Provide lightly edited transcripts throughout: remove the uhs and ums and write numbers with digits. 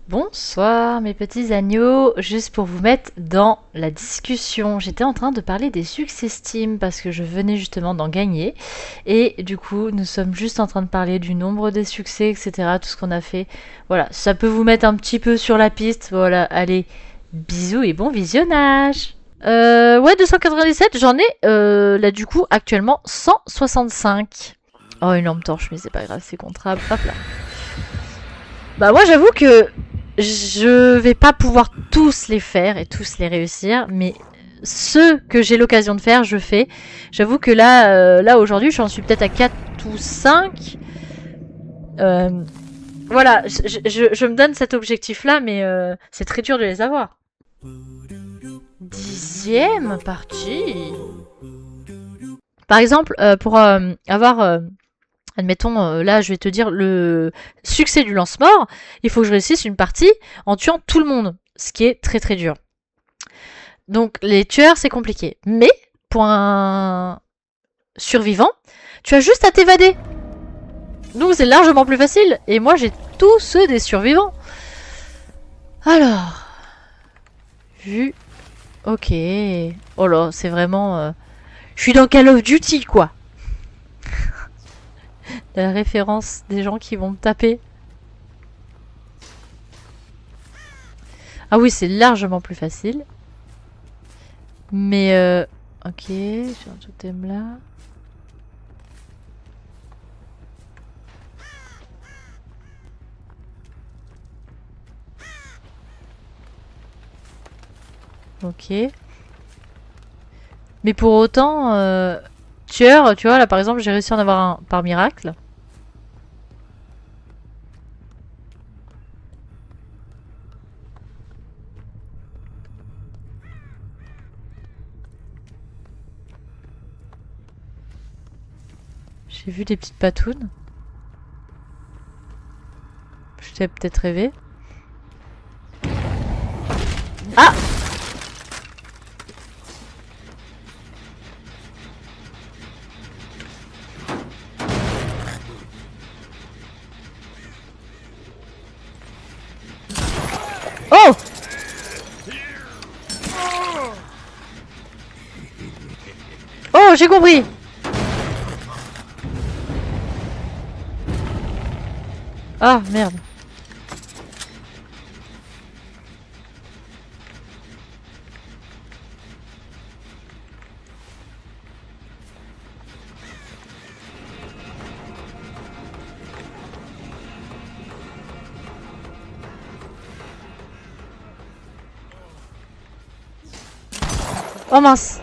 Bonsoir mes petits agneaux, juste pour vous mettre dans la discussion. J'étais en train de parler des succès Steam parce que je venais justement d'en gagner et du coup nous sommes juste en train de parler du nombre des succès, etc. Tout ce qu'on a fait. Voilà, ça peut vous mettre un petit peu sur la piste. Voilà, allez, bisous et bon visionnage. Ouais, 297, j'en ai là du coup actuellement 165. Oh, une lampe torche, mais c'est pas grave, c'est comptable. Hop là. Bah moi j'avoue que je vais pas pouvoir tous les faire et tous les réussir, mais ceux que j'ai l'occasion de faire, je fais. J'avoue que là aujourd'hui, j'en suis peut-être à 4 ou 5. Voilà, je me donne cet objectif-là, mais c'est très dur de les avoir. 10e partie. Par exemple, pour avoir admettons, là, je vais te dire le succès du lance-mort. Il faut que je réussisse une partie en tuant tout le monde, ce qui est très très dur. Donc, les tueurs, c'est compliqué. Mais, pour un survivant, tu as juste à t'évader. Donc, c'est largement plus facile. Et moi, j'ai tous ceux des survivants. Alors, vu. Ok. Oh là, c'est vraiment. Je suis dans Call of Duty, quoi. La référence des gens qui vont me taper. Ah oui, c'est largement plus facile. Mais ok, j'ai un totem là. Ok. Mais pour autant, tueur, tu vois, là par exemple, j'ai réussi à en avoir un par miracle. J'ai vu des petites patounes. Je t'ai peut-être rêvé. Ah! Oh! Oh, j'ai compris! Ah, merde. Oh mince.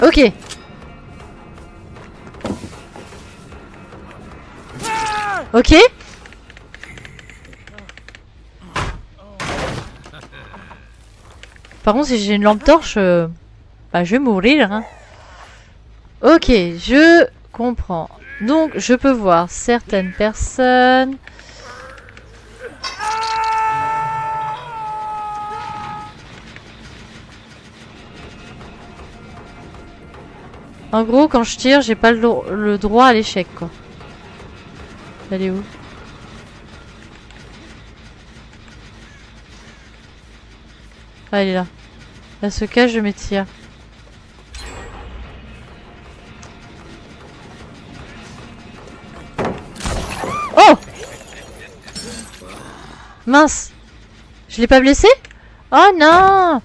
Ok. Ok. Par contre, si j'ai une lampe torche, bah, je vais mourir. Hein. Ok, je comprends. Donc, je peux voir certaines personnes. En gros, quand je tire, j'ai pas le droit à l'échec, quoi. Elle est où? Ah, elle est là. Elle se cache, je m'étire. Oh! Mince! Je l'ai pas blessé? Oh non!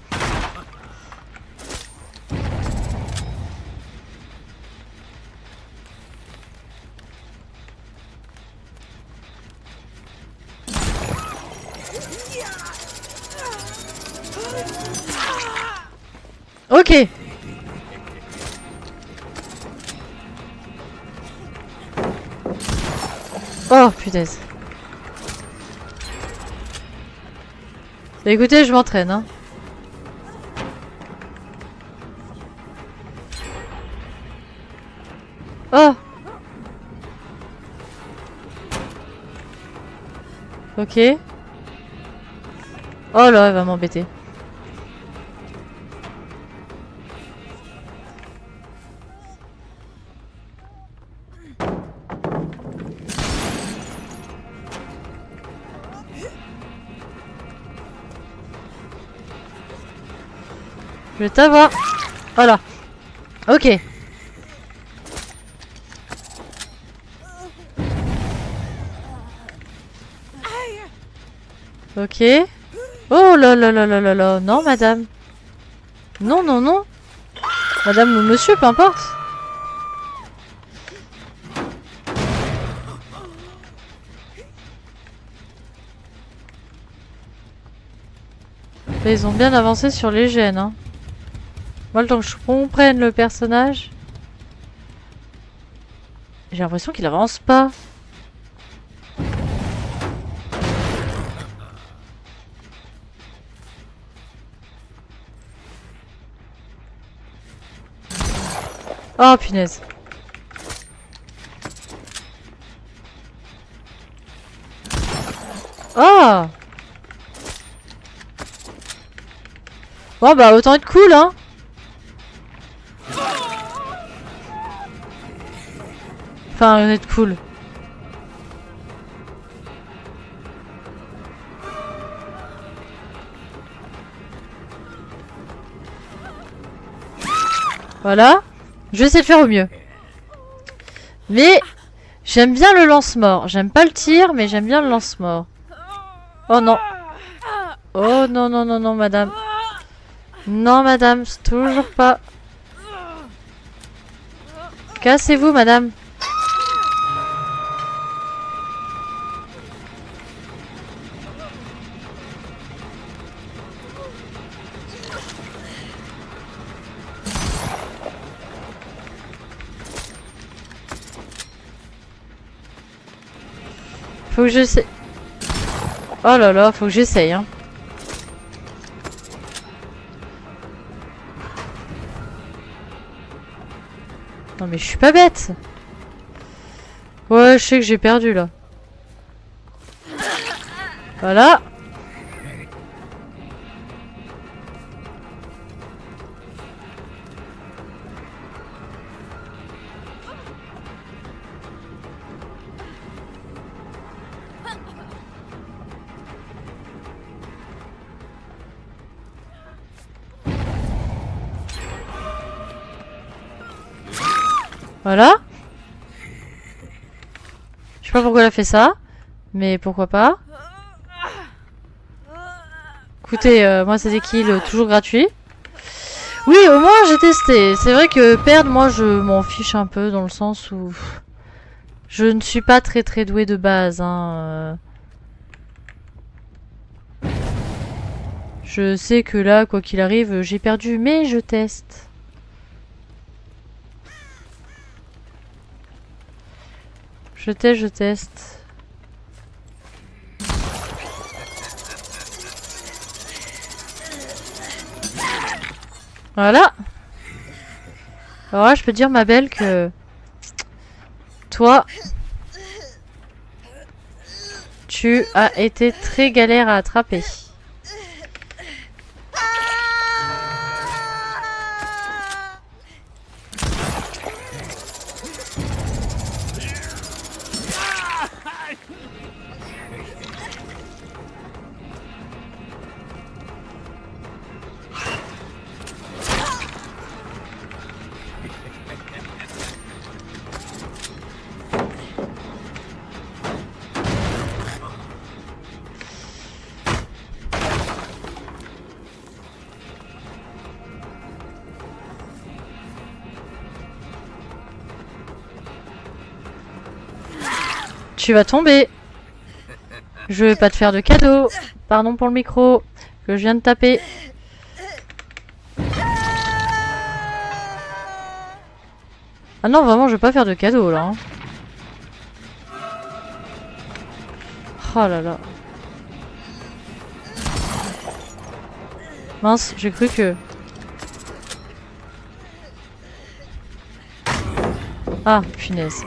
Ok! Oh, punaise. Bah, écoutez, je m'entraîne, hein. Oh! Ok. Oh là, elle va m'embêter. Je vais t'avoir. Voilà. Ok. Ok. Oh là là là là là là. Non, madame. Non, non, non. Madame ou monsieur, peu importe. Ils ont bien avancé sur les gènes. Hein. Moi, le temps que je comprenne le personnage... J'ai l'impression qu'il avance pas. Oh, punaise. Oh! Bon, bah, autant être cool, hein. Enfin, être cool. Voilà. Je vais essayer de faire au mieux. Mais j'aime bien le lance-mort. J'aime pas le tir, mais j'aime bien le lance-mort. Oh non. Oh non, non, non, non, madame. Non, madame, c'est toujours pas. Cassez-vous, madame. Faut que j'essaie. Oh là là, faut que j'essaye, hein. Non mais je suis pas bête. Ouais, je sais que j'ai perdu là. Voilà. Voilà. Je sais pas pourquoi elle a fait ça. Mais pourquoi pas. Écoutez, moi c'est des kills toujours gratuits. Oui, au moins j'ai testé. C'est vrai que perdre, moi je m'en fiche un peu dans le sens où... Je ne suis pas très très douée de base. Hein. Je sais que là, quoi qu'il arrive, j'ai perdu, mais je teste. Je teste, je teste. Voilà. Alors là, je peux dire, ma belle, que... Toi... Tu as été très galère à attraper. Tu vas tomber. Je vais pas te faire de cadeau. Pardon pour le micro que je viens de taper. Ah non, vraiment, je vais pas faire de cadeau là. Hein. Oh là là. Mince, j'ai cru que... Ah, punaise.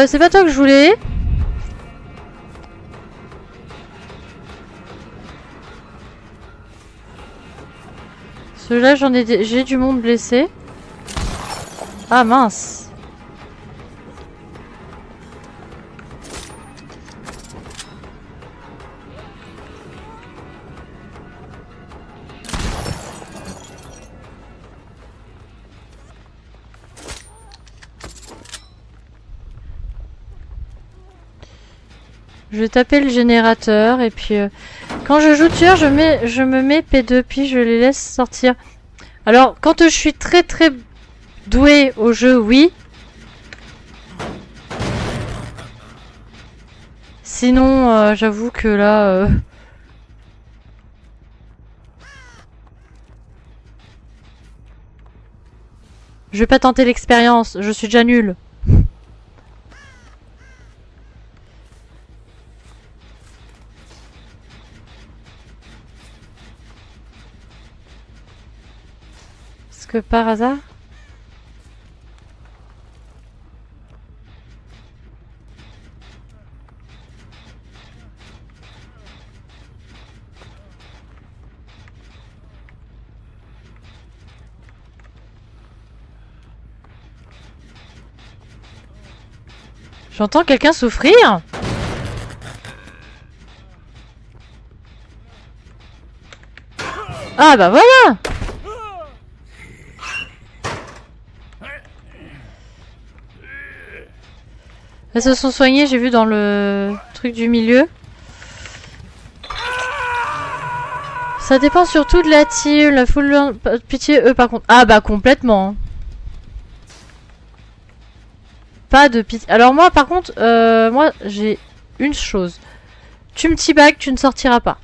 C'est pas toi que je voulais. Celui-là, j'ai du monde blessé. Ah mince. Je vais taper le générateur et puis quand je joue tueur, je me mets P2 puis je les laisse sortir. Alors quand je suis très doué au jeu, oui. Sinon, j'avoue que là... je vais pas tenter l'expérience, je suis déjà nulle. Est-ce que par hasard... J'entends quelqu'un souffrir. Ah bah voilà. Elles se sont soignées, j'ai vu dans le truc du milieu. Ça dépend surtout de la team, la foule... Pitié, eux par contre... Ah bah complètement. Pas de pitié. Alors moi par contre, moi j'ai une chose. Tu me teabag, tu ne sortiras pas.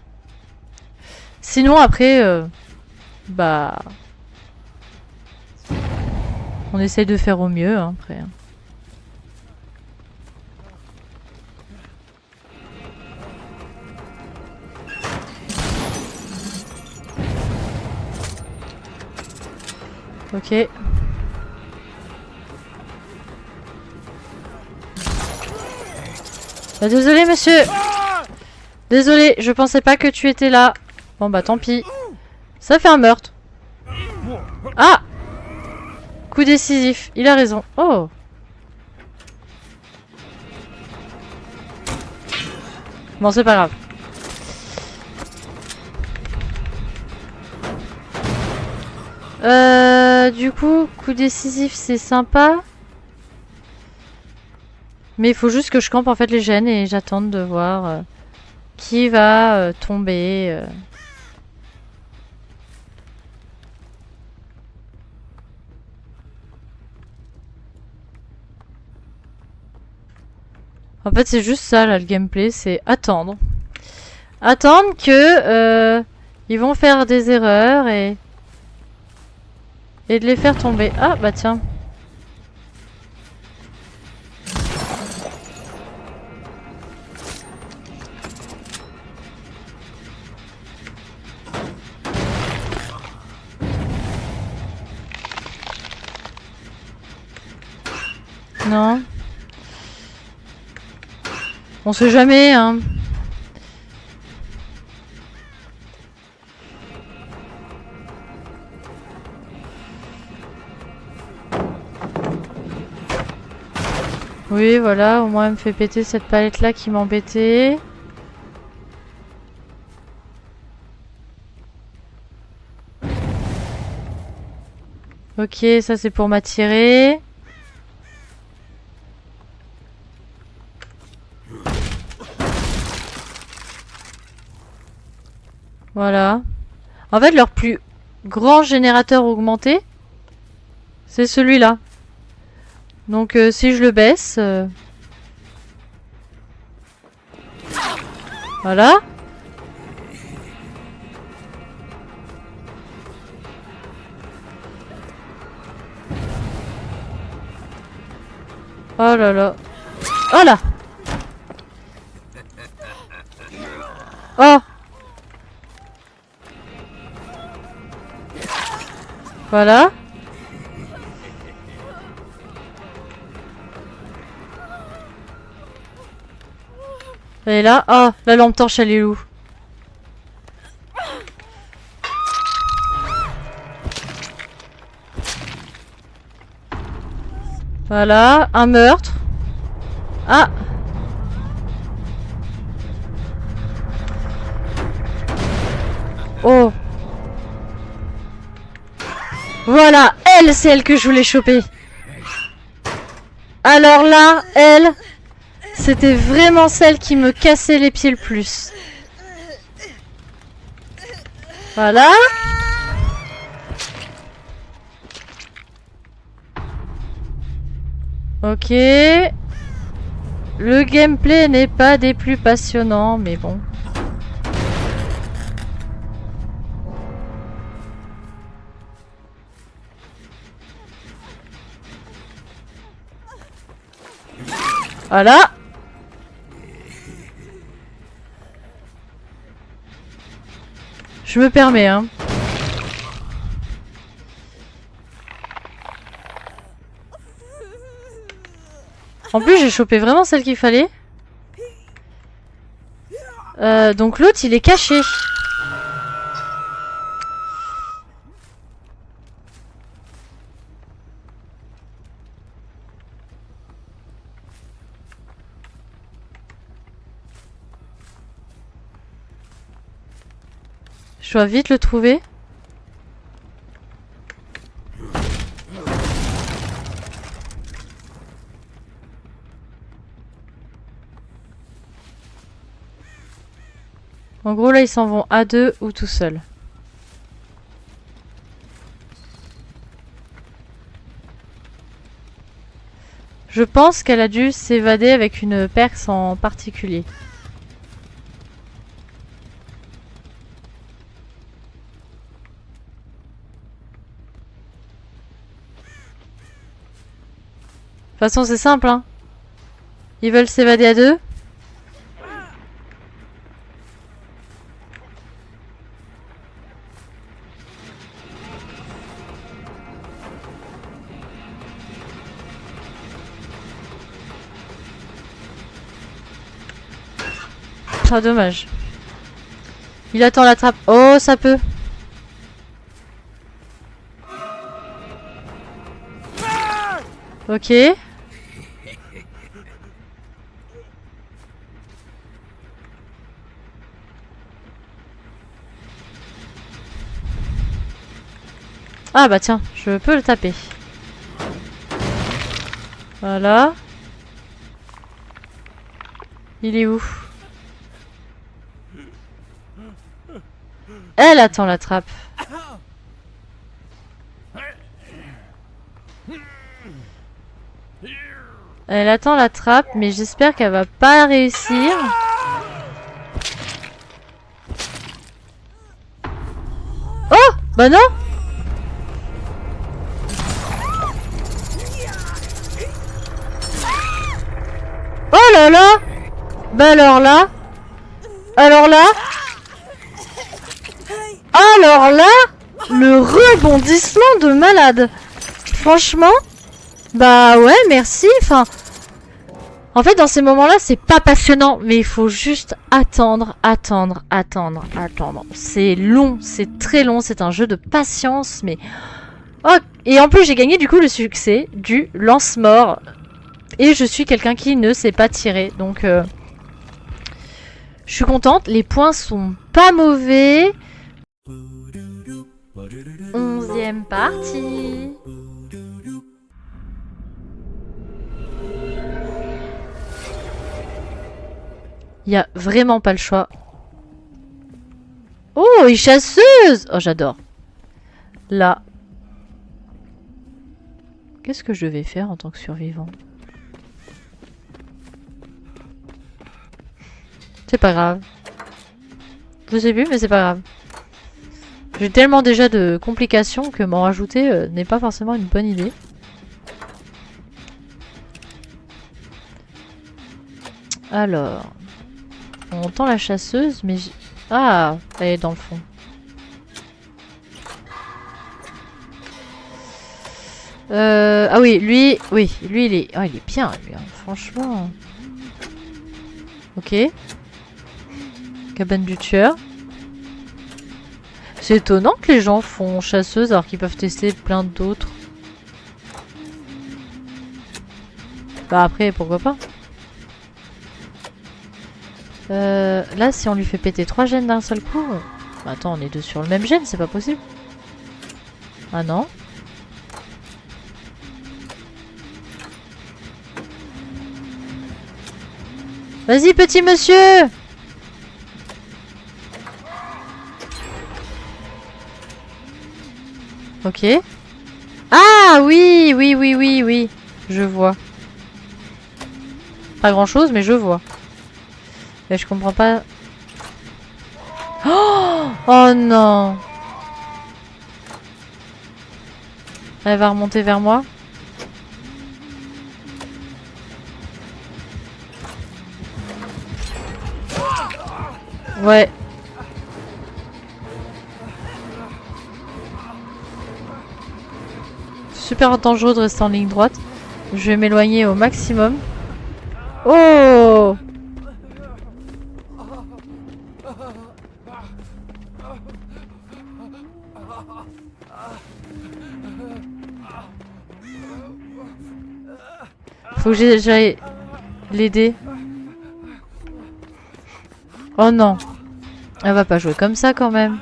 Sinon après, bah... on essaye de faire au mieux hein, après. Ok. Bah, désolé monsieur. Désolé, je pensais pas que tu étais là. Bon bah tant pis. Ça fait un meurtre. Ah! Coup décisif, il a raison. Oh! Bon c'est pas grave. Du coup décisif c'est sympa. Mais il faut juste que je campe en fait les gènes et j'attende de voir qui va tomber. En fait c'est juste ça là le gameplay, c'est attendre. Attendre que ils vont faire des erreurs et de les faire tomber. Ah bah tiens. Non. On sait jamais, hein. Oui, voilà, au moins elle me fait péter cette palette là qui m'embêtait. Ok, ça c'est pour m'attirer. Voilà. En fait, leur plus grand générateur augmenté, c'est celui-là. Donc si je le baisse... Voilà. Oh là là. Oh là. Oh. Voilà. Et là, oh, la lampe torche, elle est où? Voilà, un meurtre. Ah. Oh. Voilà, elle, c'est elle que je voulais choper. Alors là, elle, C'était vraiment celle qui me cassait les pieds le plus. Voilà. Ok. Le gameplay n'est pas des plus passionnants, mais bon. Voilà. Je me permets, hein. En plus, j'ai chopé vraiment celle qu'il fallait. Donc l'autre, il est caché. Je dois vite le trouver. En gros, là, ils s'en vont à deux ou tout seuls. Je pense qu'elle a dû s'évader avec une perce en particulier. De toute façon, c'est simple, hein. Ils veulent s'évader à deux. Ah, dommage. Il attend la trappe. Oh, ça peut. Ok. Ah bah tiens, je peux le taper. Voilà. Il est où? Elle attend la trappe. Elle attend la trappe, mais j'espère qu'elle va pas réussir. Oh! Bah non! Oh là là! Bah alors là! Alors là! Alors là! Le rebondissement de malade! Franchement, bah ouais, merci. Enfin, en fait, dans ces moments-là, c'est pas passionnant, mais il faut juste attendre, attendre, attendre, attendre. C'est long, c'est très long, c'est un jeu de patience, mais... Oh, et en plus, j'ai gagné du coup le succès du lance-mort. Et je suis quelqu'un qui ne sait pas tirer, donc... je suis contente, les points sont pas mauvais. 11e partie. Il y a vraiment pas le choix. Oh, une chasseuse! Oh, j'adore. Là. Qu'est-ce que je vais faire en tant que survivant? C'est pas grave. Je sais plus, mais c'est pas grave. J'ai tellement déjà de complications que m'en rajouter n'est pas forcément une bonne idée. Alors... On entend la chasseuse, mais... Ah, elle est dans le fond. Ah oui, lui, il est... Oh, il est bien, lui, hein, franchement. Ok. Cabane du tueur. C'est étonnant que les gens font chasseuse alors qu'ils peuvent tester plein d'autres. Bah après, pourquoi pas. Là, si on lui fait péter 3 gènes d'un seul coup... Attends, on est deux sur le même gène, c'est pas possible. Ah non. Vas-y, petit monsieur! Ok. Ah oui, oui, oui, oui, oui. Je vois. Pas grand chose, mais je vois. Mais je comprends pas. Oh, oh non. Elle va remonter vers moi. Ouais. Super dangereux de rester en ligne droite. Je vais m'éloigner au maximum. Oh! Faut que j'aille l'aider. Oh non. Elle va pas jouer comme ça quand même.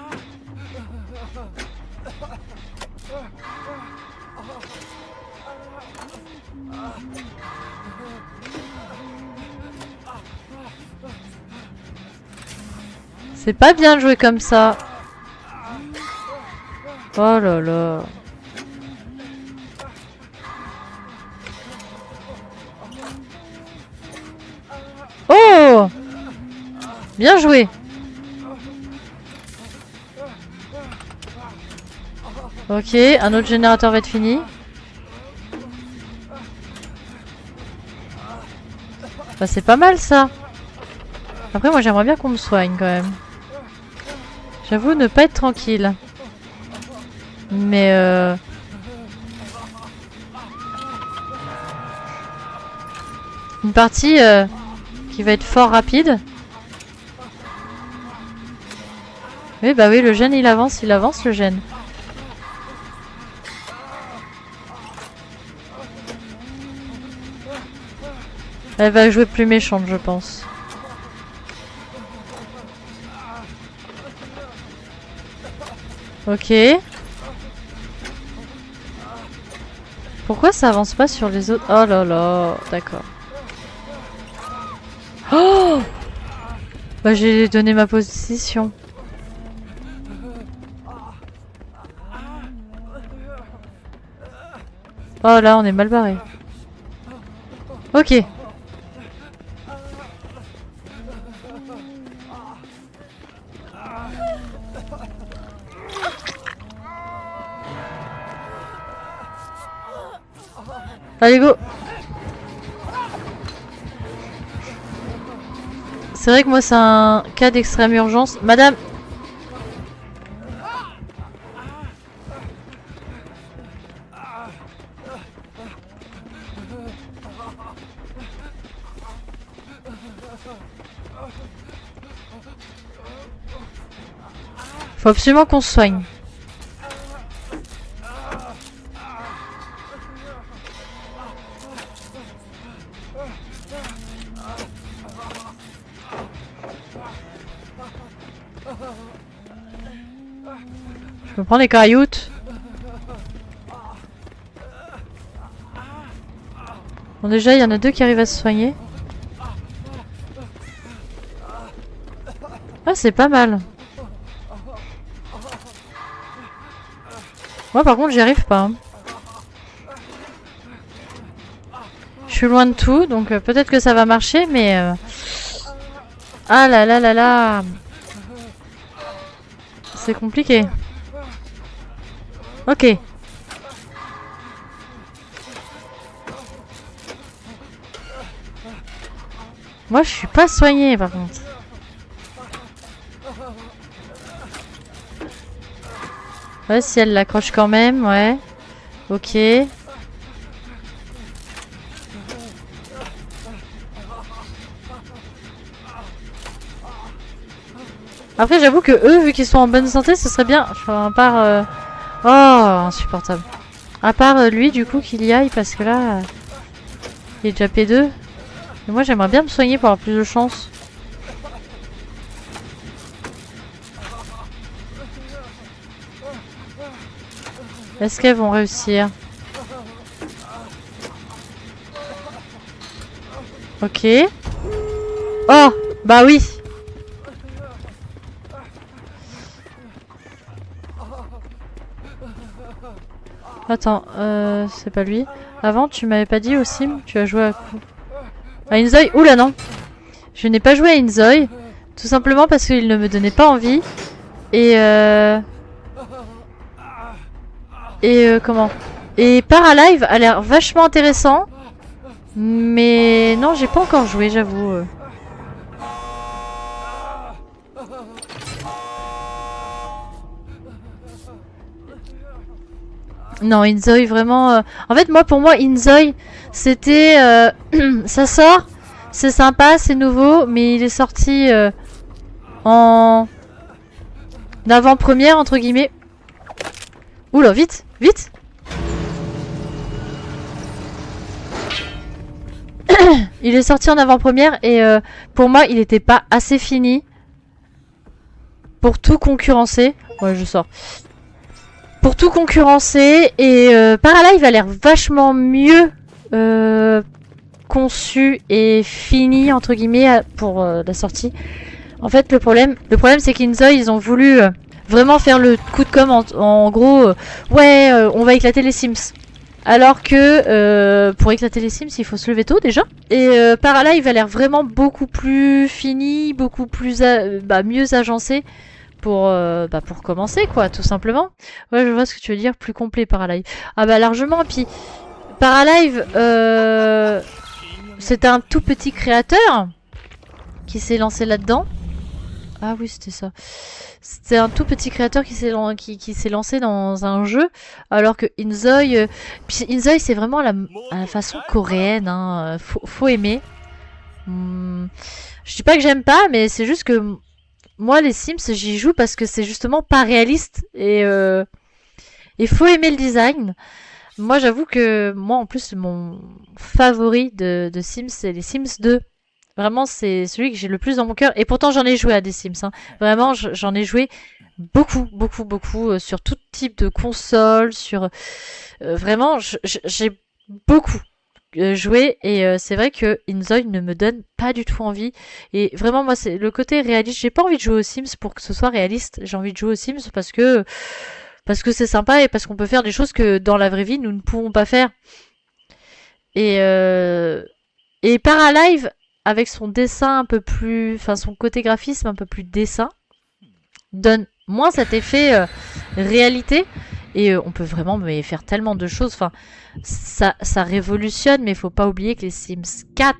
C'est pas bien de jouer comme ça. Oh là là. Oh! Bien joué. Ok, un autre générateur va être fini. Bah, c'est pas mal ça. Après, moi j'aimerais bien qu'on me soigne quand même. J'avoue ne pas être tranquille. Mais une partie qui va être fort rapide. Oui, bah oui, le gène il avance le gène. Elle va jouer plus méchante, je pense. Ok. Pourquoi ça avance pas sur les autres? Oh là là, d'accord. Oh! Bah j'ai donné ma position. Oh là, on est mal barré. Ok. Allez, go! C'est vrai que moi, c'est un cas d'extrême urgence. Madame! Faut absolument qu'on se soigne. Je me prends les cailloutes. Bon, déjà, il y en a deux qui arrivent à se soigner. Ah, c'est pas mal. Moi, par contre, j'y arrive pas. Hein. Je suis loin de tout, donc peut-être que ça va marcher, mais... Ah là là là là. C'est compliqué. Ok. Moi, je suis pas soignée, par contre. Ouais, si elle l'accroche quand même, ouais. Ok. Après, j'avoue que eux, vu qu'ils sont en bonne santé, ce serait bien. Enfin, à part... Oh, insupportable. À part lui, du coup, qu'il y aille, parce que là... il est déjà P2. Et moi, j'aimerais bien me soigner pour avoir plus de chance. Est-ce qu'elles vont réussir? Ok. Oh, bah oui. Attends, c'est pas lui. Avant, tu m'avais pas dit au sim, tu as joué à Inzoi. Oula non. Je n'ai pas joué à Inzoi. Tout simplement parce qu'il ne me donnait pas envie. Et comment? Et Paralive a l'air vachement intéressant. Mais non, j'ai pas encore joué, j'avoue. Non, Inzoi, vraiment... En fait, moi, pour moi, Inzoi, c'était... ça sort, c'est sympa, c'est nouveau, mais il est sorti en avant-première, entre guillemets. Oula, vite, vite. Il est sorti en avant-première et pour moi, il n'était pas assez fini pour tout concurrencer. Ouais, je sors. Pour tout concurrencer et Paralive a l'air vachement mieux conçu et fini entre guillemets pour la sortie. En fait, le problème c'est qu'Inzoi, ils ont voulu vraiment faire le coup de com en gros, ouais, on va éclater les Sims. Alors que pour éclater les Sims, il faut se lever tôt déjà. Et Paralive a l'air vraiment beaucoup plus fini, beaucoup plus mieux agencé pour commencer quoi, tout simplement. Ouais, je vois ce que tu veux dire, plus complet Paralive. Ah bah largement. Puis Paralive, c'est un tout petit créateur qui s'est lancé là-dedans. Ah oui, c'était ça. C'était un tout petit créateur qui s'est lancé dans un jeu, alors que Inzoi, puis Inzoi c'est vraiment à la façon coréenne, hein. Faut aimer. Je dis pas que j'aime pas, mais c'est juste que moi les Sims j'y joue parce que c'est justement pas réaliste et il faut aimer le design. Moi j'avoue que moi en plus mon favori de Sims c'est les Sims 2. Vraiment, c'est celui que j'ai le plus dans mon cœur. Et pourtant, j'en ai joué à des Sims. Hein. Vraiment, j'en ai joué beaucoup, beaucoup, beaucoup sur tout type de console. Vraiment, j'ai beaucoup joué. Et c'est vrai que Inzoi ne me donne pas du tout envie. Et vraiment, moi, c'est le côté réaliste. J'ai pas envie de jouer aux Sims pour que ce soit réaliste. J'ai envie de jouer aux Sims parce que c'est sympa et parce qu'on peut faire des choses que dans la vraie vie, nous ne pouvons pas faire. Et Paralive, avec son dessin un peu plus, enfin son côté graphisme un peu plus dessin, donne moins cet effet réalité. Et on peut vraiment faire tellement de choses. Enfin, ça révolutionne, mais il faut pas oublier que les Sims 4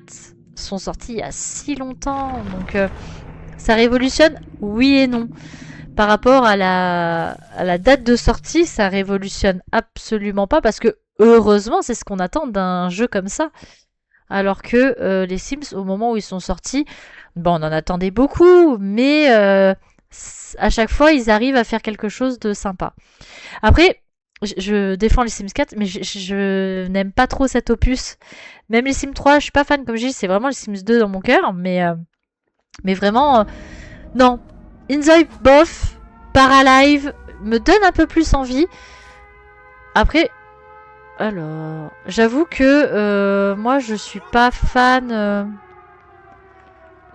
sont sortis il y a si longtemps. Donc ça révolutionne, oui et non. Par rapport à la date de sortie, ça révolutionne absolument pas parce que heureusement, c'est ce qu'on attend d'un jeu comme ça. Alors que les Sims, au moment où ils sont sortis, bon, on en attendait beaucoup, mais à chaque fois, ils arrivent à faire quelque chose de sympa. Après, je défends les Sims 4, mais je n'aime pas trop cet opus. Même les Sims 3, je suis pas fan, comme je dis, c'est vraiment les Sims 2 dans mon cœur, mais vraiment, non. Inzoi, bof, Paralive me donne un peu plus envie. Après, alors, j'avoue que moi je suis pas fan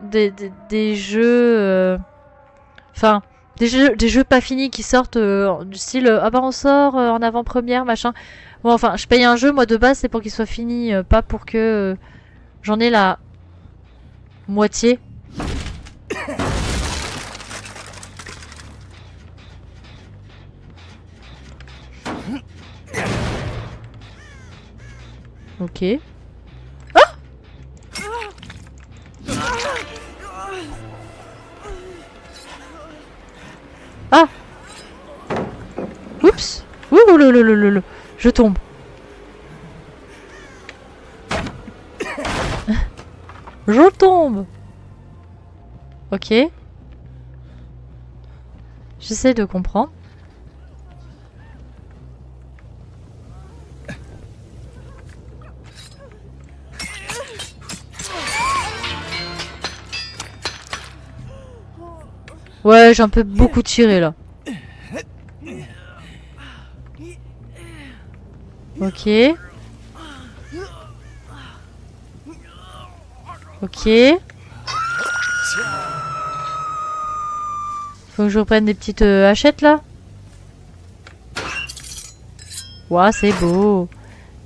des jeux, enfin des jeux pas finis qui sortent du style ah bah on sort en avant-première machin. Bon enfin, je paye un jeu moi de base c'est pour qu'il soit fini, pas pour que j'en ai la moitié. Ok. Ah. Oups. Ouh le. Je tombe. Je tombe. Ok. J'essaie de comprendre. Ouais, j'ai un peu beaucoup tiré là. Ok. Ok. Faut que je reprenne des petites hachettes là. Ouah, c'est beau.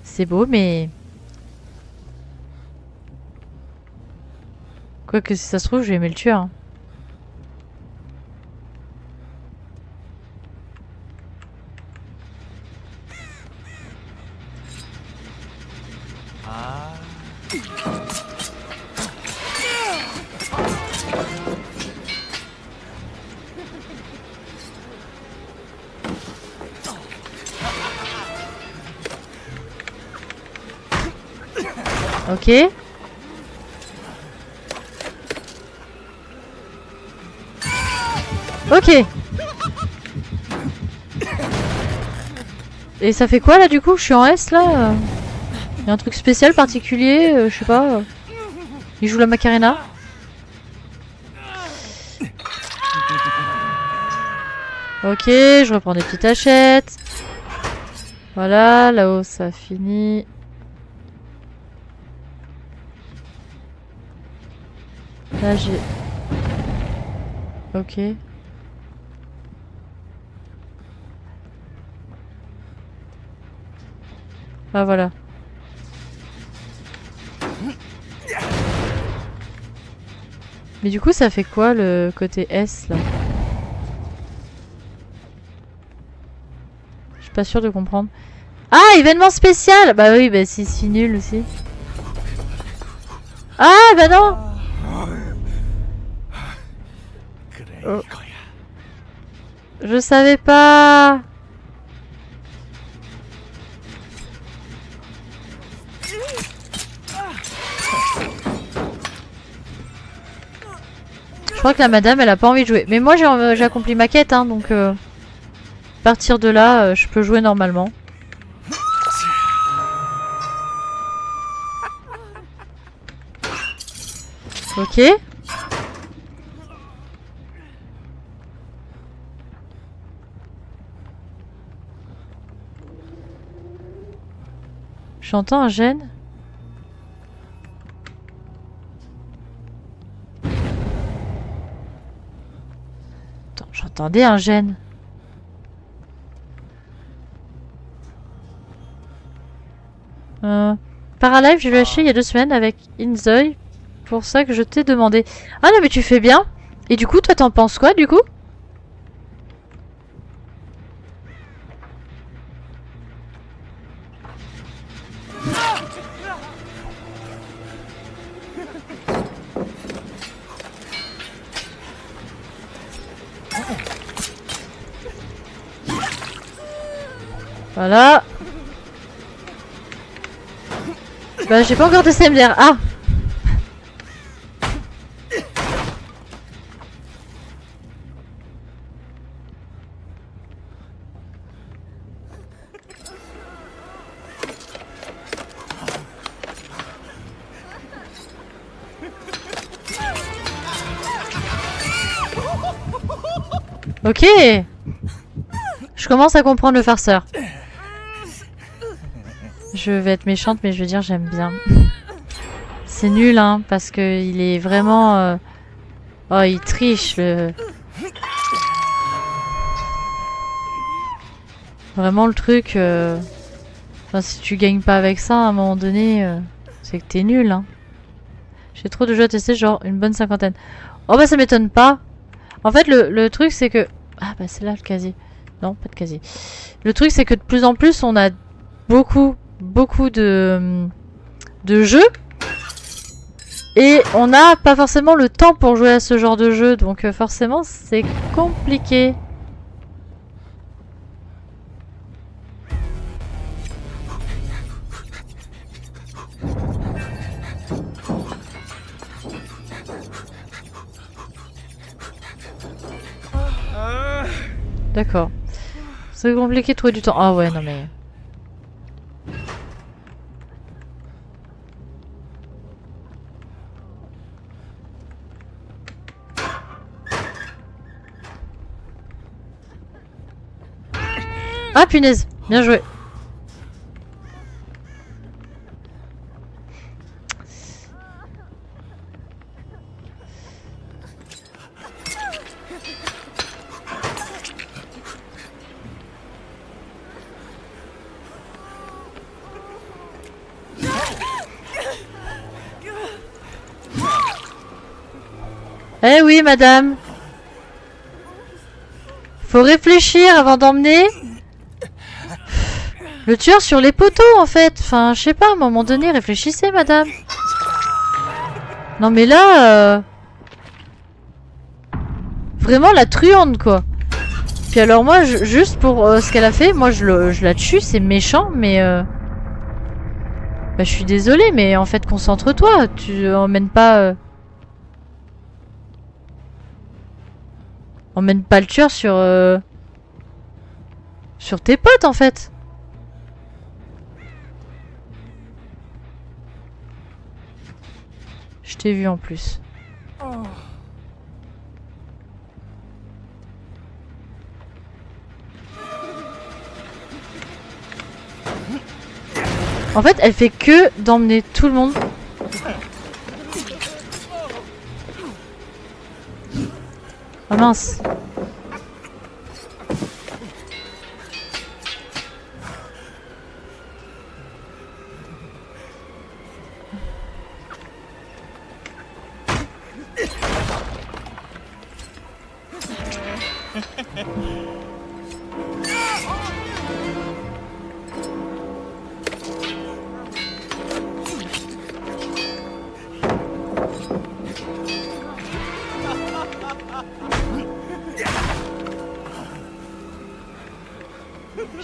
C'est beau, mais... Quoique si ça se trouve, je vais aimer le tueur. Hein. Ok. Ok. Et ça fait quoi là du coup? Je suis en S là. Y a un truc spécial particulier, je sais pas. Il joue la Macarena. Ok, je reprends des petites hachettes. Voilà, là-haut ça finit. Là j'ai... Ok. Ah voilà. Mais du coup ça fait quoi le côté S là? Je suis pas sûre de comprendre. Ah, événement spécial! Bah oui, bah c'est si nul aussi. Ah bah non! Oh. Je savais pas! Je crois que la madame elle a pas envie de jouer. Mais moi j'ai accompli ma quête hein, donc à partir de là je peux jouer normalement. Ok. J'entends un gène. Attends, j'entendais un gène. Paralive, je l'ai acheté il y a 2 semaines avec Inzoy. Pour ça que je t'ai demandé. Ah non mais tu fais bien. Et du coup, toi t'en penses quoi du coup? Voilà. Bah j'ai pas encore de SMDR. Ah! Ok. Je commence à comprendre le farceur. Je vais être méchante, mais je veux dire, j'aime bien. C'est nul, hein, parce que il est vraiment... Oh, il triche, le... Vraiment, le truc... Enfin, si tu gagnes pas avec ça, à un moment donné, c'est que t'es nul, hein. J'ai trop de jeux à tester, genre une bonne 50aine. Oh bah ça m'étonne pas. En fait, le truc, c'est que... Ah bah c'est là le casier. Non, pas de casier. Le truc, c'est que de plus en plus, on a beaucoup de jeux. Et on n'a pas forcément le temps pour jouer à ce genre de jeu. Donc forcément, c'est compliqué. D'accord. C'est compliqué de trouver du temps. Ah ouais, non mais... Ah punaise, bien joué. Eh oui, madame. Faut réfléchir avant d'emmener le tueur sur les poteaux, en fait. Enfin, je sais pas, à un moment donné, réfléchissez, madame. Non, mais là... Vraiment la truande, quoi. Puis alors moi, juste pour ce qu'elle a fait, moi je la tue, c'est méchant, mais... Bah, je suis désolée, mais en fait, concentre-toi. Tu emmènes pas... Emmène pas le tueur sur... Sur tes potes, en fait. Je t'ai vu en plus. En fait, elle fait que d'emmener tout le monde. Ah mince.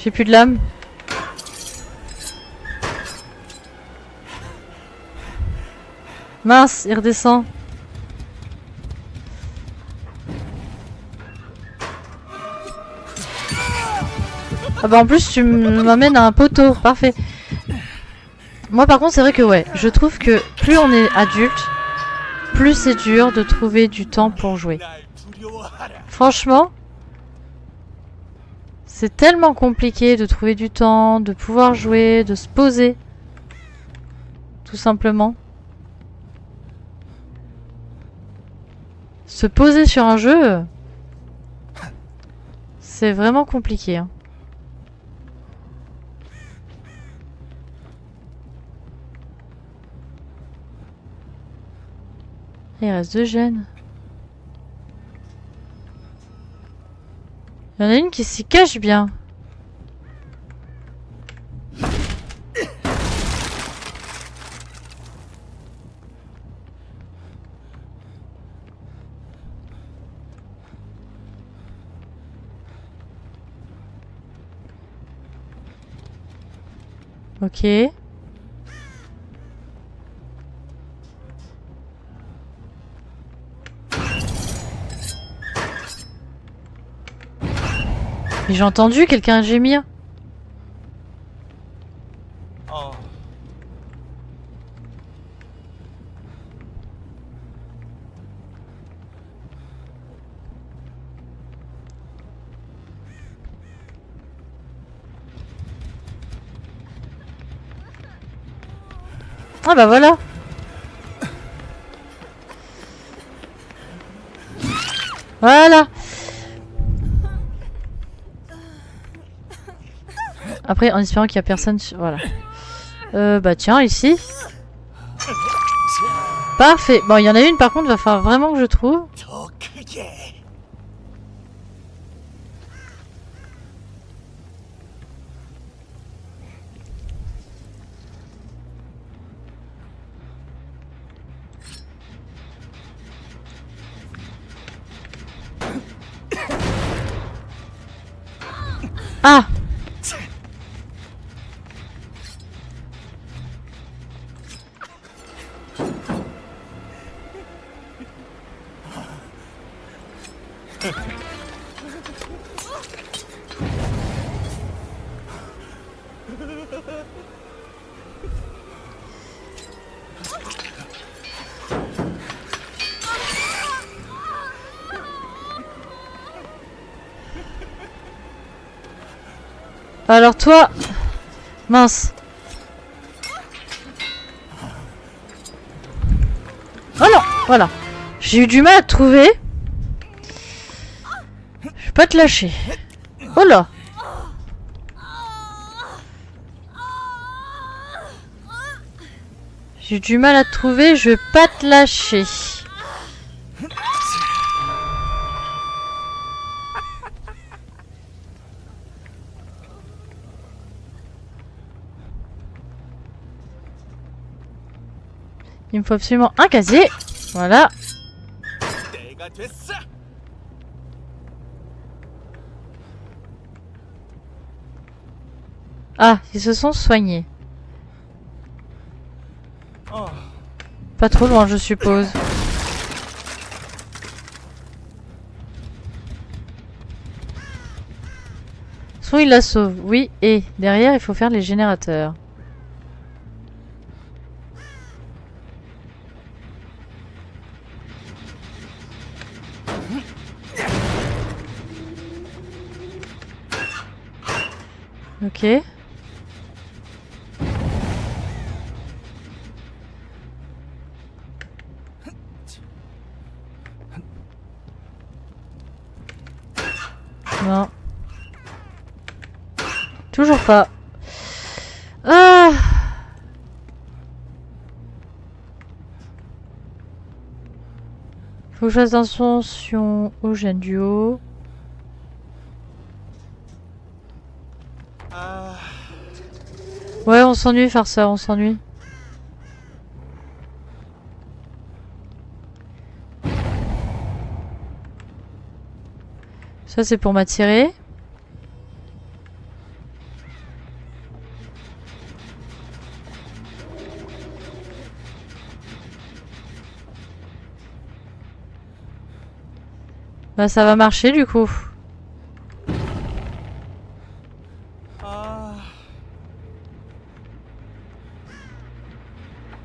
J'ai plus de lame. Mince, il redescend. Ah bah en plus tu m'amènes à un poteau, parfait. Moi par contre c'est vrai que ouais, je trouve que plus on est adulte, plus c'est dur de trouver du temps pour jouer. Franchement, c'est tellement compliqué de trouver du temps, de pouvoir jouer, de se poser. Tout simplement. Se poser sur un jeu, c'est vraiment compliqué. Hein. Il reste 2 gènes. Il y en a une qui s'y cache bien. Ok. Mais j'ai entendu quelqu'un gémir. Oh. Ah bah voilà. Voilà. Après, en espérant qu'il n'y a personne sur... Voilà. Bah tiens, ici. Parfait. Bon, il y en a une par contre, va falloir vraiment que je trouve. Ah! Alors toi... Mince. Voilà, voilà. J'ai eu du mal à te trouver. Je vais pas te lâcher. Oh là. J'ai eu du mal à te trouver, je vais pas te lâcher. Il me faut absolument un casier. Voilà. Ah, ils se sont soignés. Pas trop loin, je suppose. Soit il la sauve, oui, et derrière il faut faire les générateurs. Ok. Non. Toujours pas. Ah! Faut que je fasse attention au jeunes duo. Ouais, on s'ennuie faire ça, on s'ennuie. Ça c'est pour m'attirer. Bah ça va marcher du coup.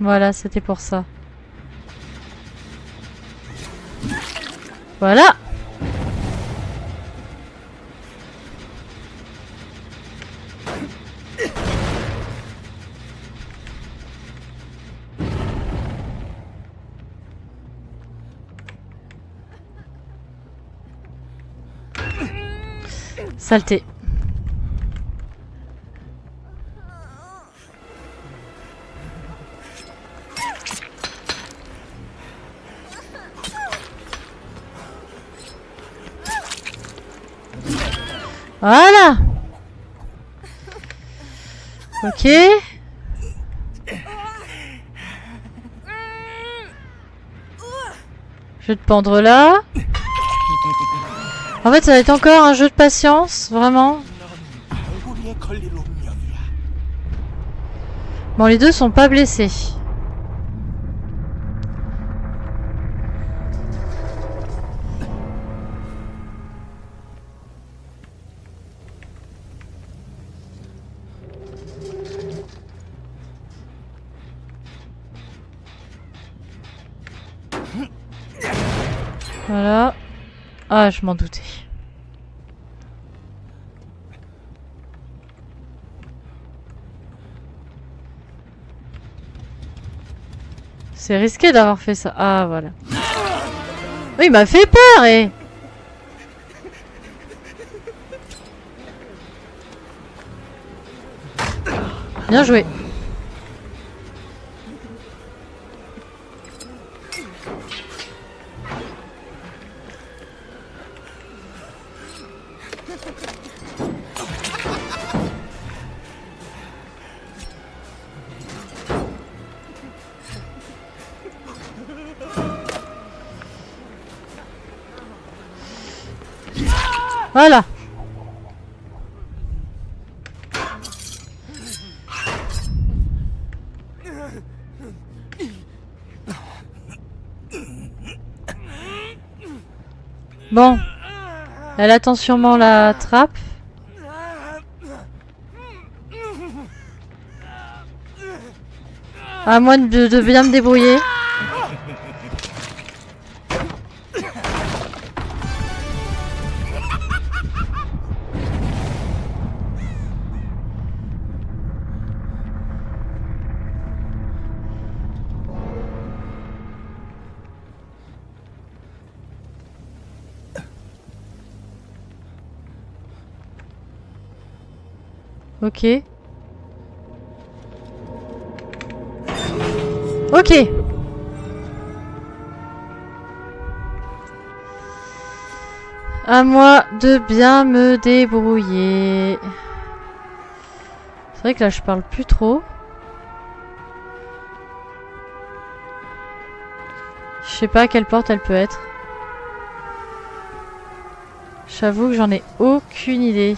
Voilà, c'était pour ça. Voilà. Saleté. Voilà. Ok. Je vais te pendre là. En fait, ça va être encore un jeu de patience, vraiment. Bon, les deux sont pas blessés. Voilà. Ah, je m'en doutais. C'est risqué d'avoir fait ça. Ah, voilà. Oui, il m'a fait peur, et... Bien joué. Voilà. Bon. Elle attend sûrement la trappe. À moi de bien me débrouiller. Ok. Ok. À moi de bien me débrouiller. C'est vrai que là je parle plus trop. Je sais pas à quelle porte elle peut être. J'avoue que j'en ai aucune idée.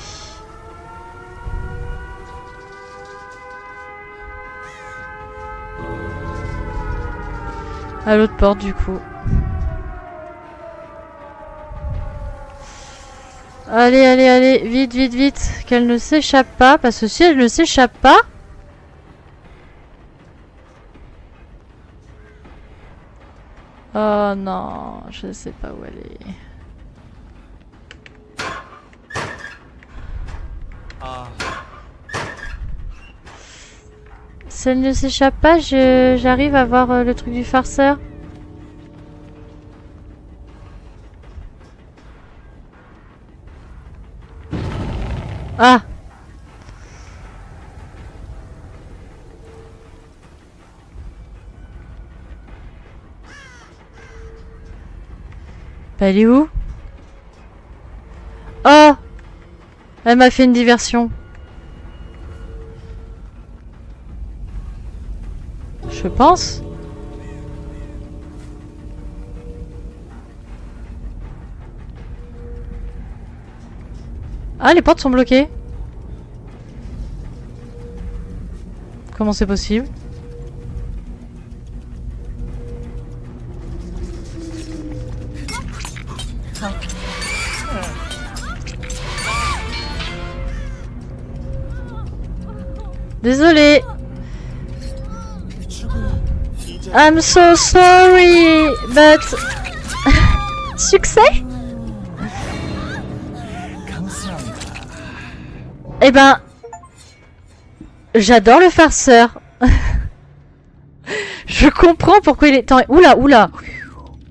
À l'autre porte du coup. Allez, allez, allez, vite, vite, vite. Qu'elle ne s'échappe pas, parce que si elle ne s'échappe pas... Oh non, je ne sais pas où elle est. Si elle ne s'échappe pas, j'arrive à voir le truc du farceur. Ah! Bah, elle est où? Oh! Elle m'a fait une diversion. Je pense. Ah, les portes sont bloquées. Comment c'est possible? Désolée. I'm so sorry, but... Succès? Eh ben... J'adore le farceur. Je comprends pourquoi il est... Oula, oula.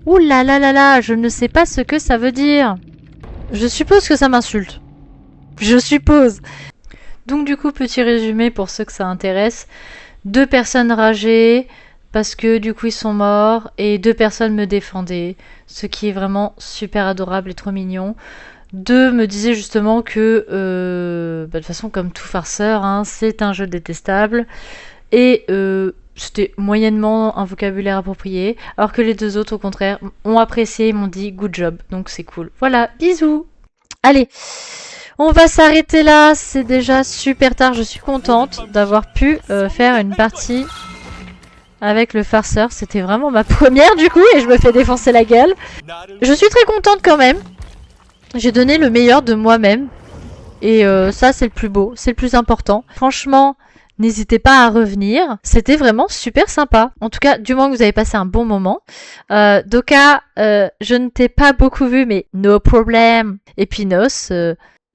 Oula là là là, je ne sais pas ce que ça veut dire. Je suppose que ça m'insulte. Je suppose. Donc du coup, petit résumé pour ceux que ça intéresse. 2 personnes ragées parce que du coup ils sont morts et 2 personnes me défendaient. Ce qui est vraiment super adorable et trop mignon. 2 me disaient justement que de toute façon comme tout farceur, hein, c'est un jeu détestable. Et c'était moyennement un vocabulaire approprié. Alors que les 2 autres au contraire ont apprécié et m'ont dit good job. Donc c'est cool. Voilà, bisous. Allez. On va s'arrêter là, c'est déjà super tard, je suis contente d'avoir pu faire une partie avec le farceur. C'était vraiment ma première du coup et je me fais défoncer la gueule. Je suis très contente quand même. J'ai donné le meilleur de moi-même et ça c'est le plus beau, c'est le plus important. Franchement, n'hésitez pas à revenir, c'était vraiment super sympa. En tout cas, du moins que vous avez passé un bon moment. Doka, je ne t'ai pas beaucoup vu mais no problem. Epinos,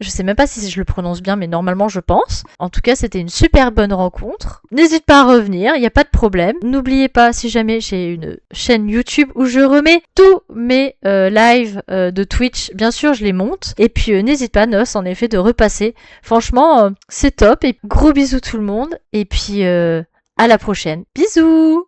je sais même pas si je le prononce bien, mais normalement je pense. En tout cas, c'était une super bonne rencontre. N'hésite pas à revenir, il n'y a pas de problème. N'oubliez pas, si jamais j'ai une chaîne YouTube où je remets tous mes lives de Twitch, bien sûr je les monte. Et puis n'hésite pas, Nos, en effet, de repasser. Franchement, c'est top. Et gros bisous tout le monde. Et puis à la prochaine. Bisous!